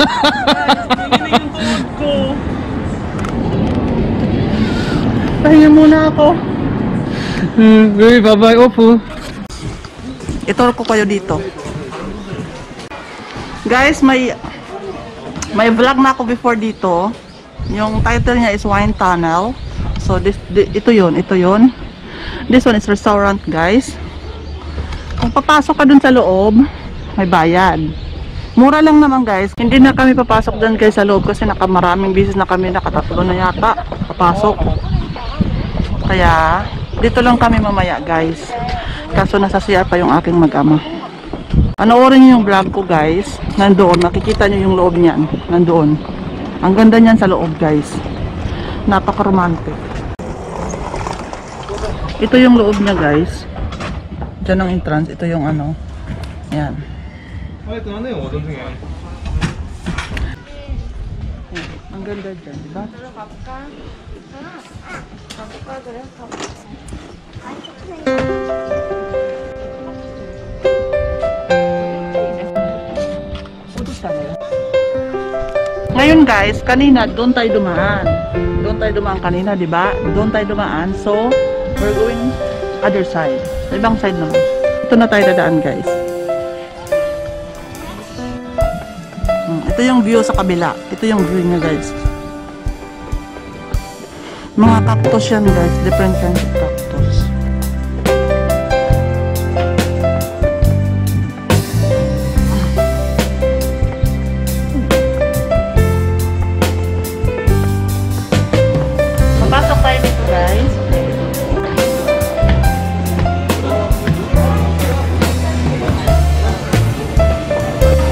Tingin na yung tuhod ko. Pahinga muna ako. Bye-bye, Opo. Ituro ko kayo dito. Guys, may vlog na ako before dito. Yung title niya is Wine Tunnel. So ito yun. This one is restaurant, guys. Kung papasok ka dun sa loob, may bayad. Mura lang naman, guys. Hindi na kami papasok dun, guys, sa loob kasi maraming bisis na kami, nakatatlo na yata papasok. Kaya dito lang kami mamaya, guys. Kaso nasa CR pa yung aking mag-ama. Panoorin nyo yung vlog ko, guys. Nandoon, makikita nyo yung loob niyan. Nandoon. Ang ganda niyan sa loob, guys. Napaka-romantic. Ito yung loob niya, guys. Diyan ang entrance. Ito yung ano. Yan. Ang ganda dyan, diba? Ngayon, guys, kanina doon tayo dumaan. Doon tayo dumaan kanina, di ba? Doon tayo dumaan. So, we're going other side. Sa ibang side naman. Ito na tayo dadaan, guys. Ito yung view sa kabila. Ito yung view niya, guys. Mga cactus yan, guys. Different kinds of cactus. Papasok tayo dito, guys.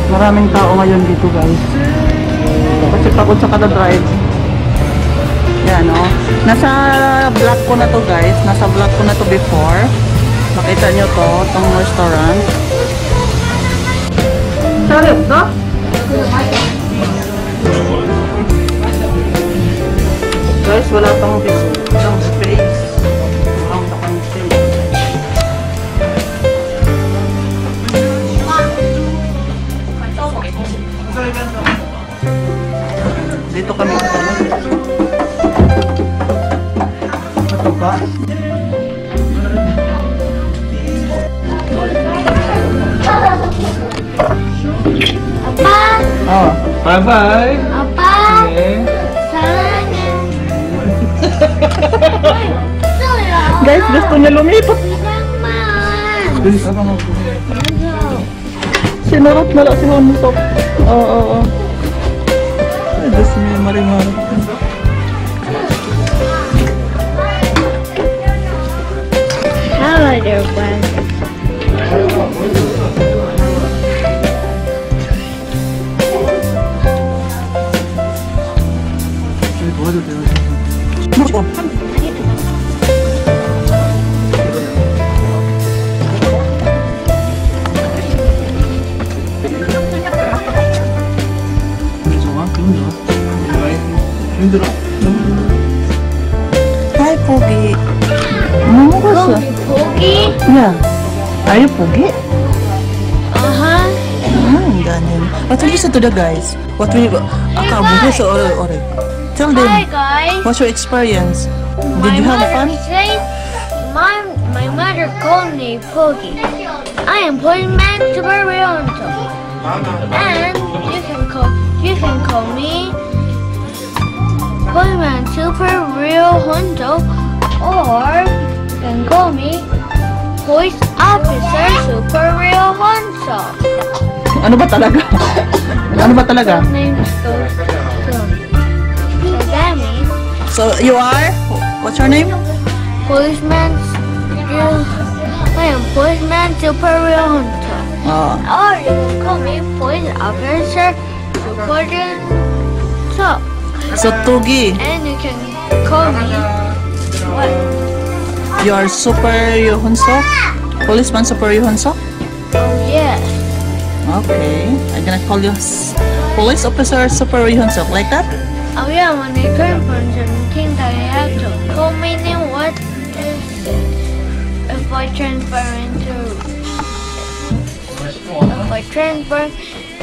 Maraming tao ngayon dito, guys. Kasi pagod sa kada-drive. Yan, o. Nasa vlog ko na to, guys. Nasa vlog ko na to before. Makita nyo to, itong restaurant. Sorry, ito? Guys, wala pang space. Ang nakansin. Dito kami. Ito ba? Apa? Oh, bye-bye. Apa? Okay. Guys, gusto niya lumipot. Naman. Sinurot na lang si Honso. Oo. Ay, Diyos niya, marimaro. Hello there, friend. Hi, Pogi. Mamukos ah. Pogi? Yeah. Are you Pogi? Uh-huh. Ganyan. What will you say to the guys? What will you... Akabuhos or tell them. Hi, guys. What's your experience? Did you have fun? My mother called me Pogi. I am Polyman Super Real Hunter. And you can call me Polyman Super Real Hunter, or you can call me Police Officer Super Real Hunter. Ano ba talaga? Ano ba talaga? Names goes to. So that means So, you are? What's your name? Policeman. I am Policeman Super Real Hunter. Or you can call me Police Officer Super Real Hunter. So, Tugi, And you can call me what? you are Super Yuhunso? Policeman Super Yuhunso? Oh yes. Okay. I'm gonna call you Police Officer Super Yuhunso. Like that? Oh yeah, when I turn from 17, I have to call my name. What is it? If I transfer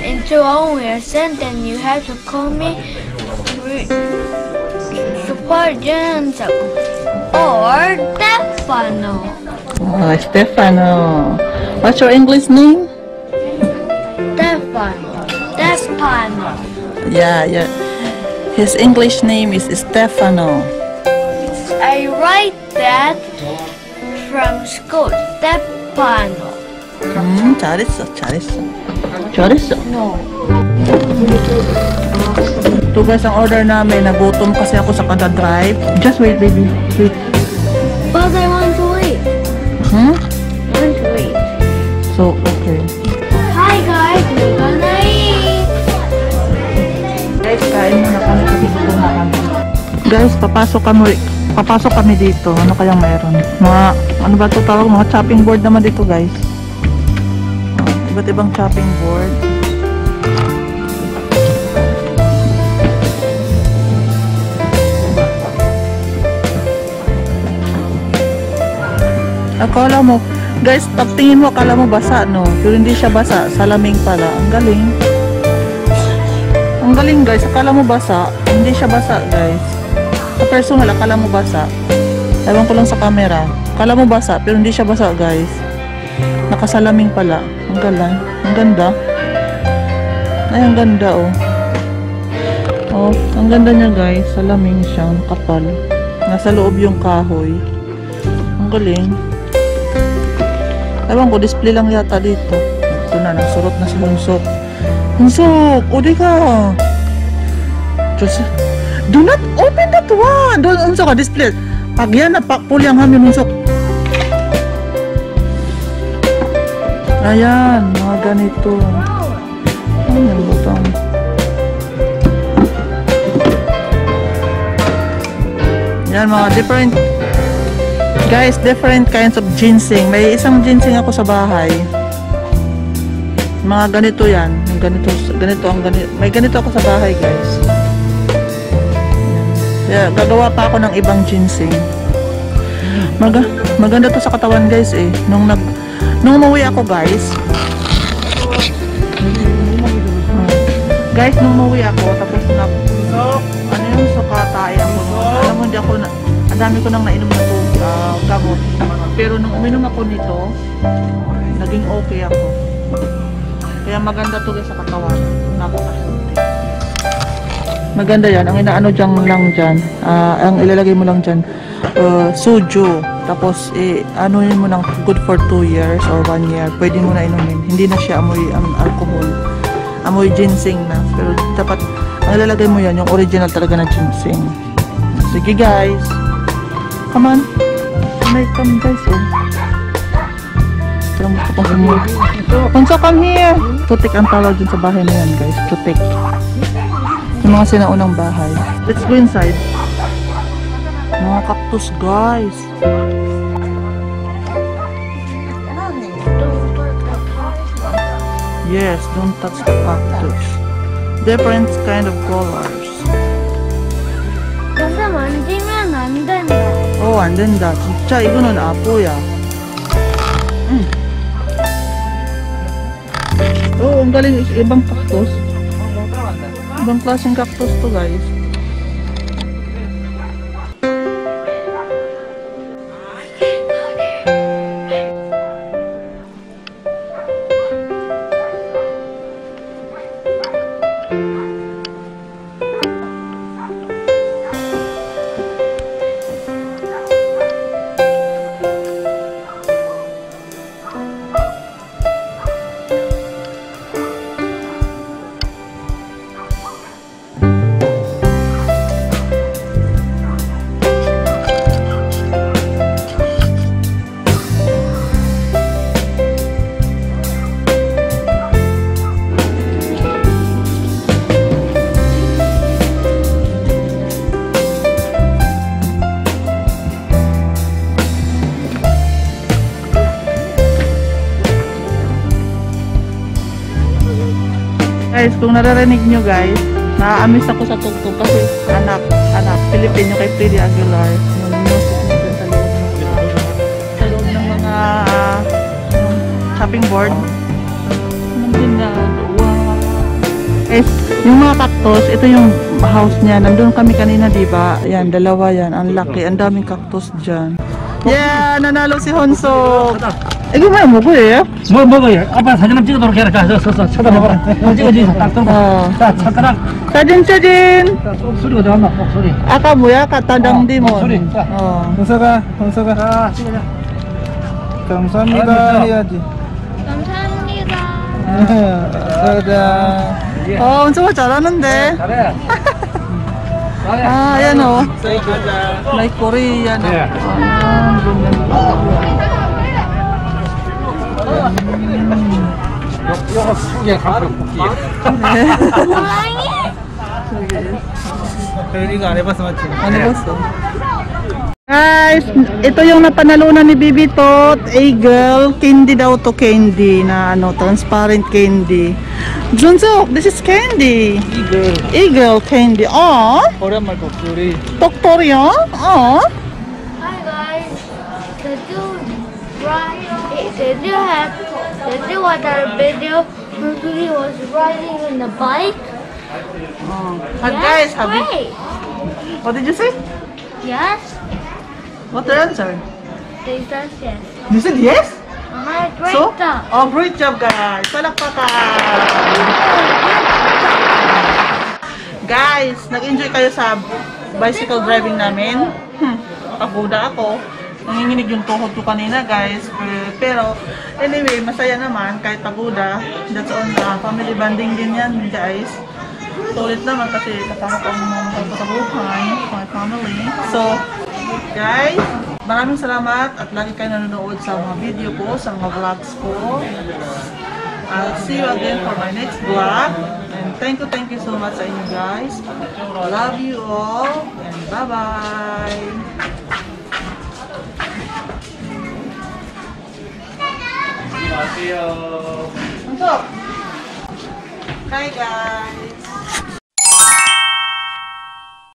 into only a cent, then you have to call me Super Gentle or Stefano. Oh, Stefano. What's your English name? Stefano. Yeah. His English name is Stefano. I write that from school. Stefano. 잘했어. No. Ito guys ang order namin. Nagutom kasi ako sa kada-drive. Just wait, baby. Wait. But I want to eat. Hmm? I want to eat. So, okay. Hi guys, we're gonna eat. Guys, kain muna kami kasi gutom na kami. Guys, papasok kami dito. Ano kayang meron? Ano ba ito tawag? Mga chopping board naman dito guys. Iba't ibang chopping board. Akala mo, guys, tingin mo, akala mo basa, no? Pero hindi siya basa. Salaming pala. Ang galing. Ang galing, guys. Akala mo basa. Hindi siya basa, guys. Sa personal, akala mo basa. Ewan ko lang sa camera. Akala mo basa, pero hindi siya basa, guys. Nakasalaming pala. Ang galang. Ang ganda. Ay, ang ganda, oh. Oh, ang ganda niya, guys. Salaming siya. Kapal. Nasa loob yung kahoy. Ang galing. Ewan ko, display lang yata dito. Ito na, nagsurot na si Hunsok. Hunsok, udi ka. Diyos, do not open that one. Doon, Hunsok, display. Pag yan, napakpuli ang hamyon, Hunsok. Ayan, mga ganito. Ano yung butang? Yan, mga different. Guys, different kinds of ginseng. May isang ginseng ako sa bahay. Mga ganito yan. May ganito ako sa bahay, guys. Yeah, gagawa pa ako ng ibang ginseng. Maganda to sa katawan, guys, eh. Nung umuwi ako, guys. Guys, nung umuwi ako, tapos ano yung sukatay ako. Alam mo, hindi ako ang dami ko nang nainom na gamot. Pero nung uminom ako nito, naging okay ako. Kaya maganda to guys sa katawan. Maganda yan. Ang inaano lang dyan, ang ilalagay mo lang dyan, soju. Tapos, anuin mo ng good for 2 years or 1 year. Pwede mo na inumin. Hindi na siya amoy alcohol. Amoy ginseng na. Pero dapat, ang ilalagay mo yan, yung original talaga na ginseng. Sige guys. Come on. Come guys, oh. Punso, come here. Tutik ang tawag dun sa bahay na yan, guys. Tutik. Yung mga sinaunang bahay. Let's go inside. Mga cactus, guys. Yes, don't touch the cactus. Different kind of colors. Kasi 만지면 안 된다. Oh, 안 된다. 진짜 이거는 아뽀야. Oh, ang galing. Ibang cactus. Ibang klaseng cactus to, guys. Guys, kung naririnig nyo guys, naaamis ako sa tugtog kasi anak, Pilipino kay Freddy Aguilar. Yung music niya dun sa loob ng mga chopping board. Anong ginagawa? Guys, yung mga cactus, ito yung house niya. Nandun kami kanina, di ba? Yan, dalawa yan. Ang laki. Ang daming cactus dyan. Yeah, nanalo si Honso. 이거 왜 뭐예요? 먹어요. 아빠 사진 한번 찍어도록 해라. 자, 쳐다봐봐라. 찍어지. 딱 들고. 자, 손가락. 사진. 자, 목소리가 들어간다. 목소리. 아까 뭐야? 까따당 디몬. 목소리. 자, 홍서가 자, 찍어자. 감사합니다 해야지. 감사합니다. 감사합니다. 엄청 잘하는데. 잘해. 잘해. 아, yan o. Like Korean. 네. 요거 숙에 갖고 뽑기. 호랑이? 이거 안 해봐서 맞지? Ano gusto? Guys, ito yung napanalunan ni Bibi Tot. Eagle. Candy daw to candy. Na ano, transparent candy. Junso, this is candy. Eagle candy. Oh, 오랜만에 독수리. Toktoryo. Oh. Hi guys. Did you watch our video when he was riding in the bike? But guys, have you, Great. what did you say? Yes. What the answer? They said yes. You said yes? Great So? job. Oh, great job guys. Palakpakan. Guys, nag-enjoy kayo sa bicycle driving namin? Pagoda ako. Nanginginig yung tuhod ko kanina guys. Pero anyway, masaya naman kahit pagoda. That's on family bonding din yan guys. Sulit naman kasi kasama ko ang mga sa buhay, my family. So, guys, maraming salamat at lagi kayo nanonood sa mga video ko, sa mga vlogs ko. I'll see you again for my next vlog. And thank you so much sa inyo guys. Love you all and bye-bye. Hi guys.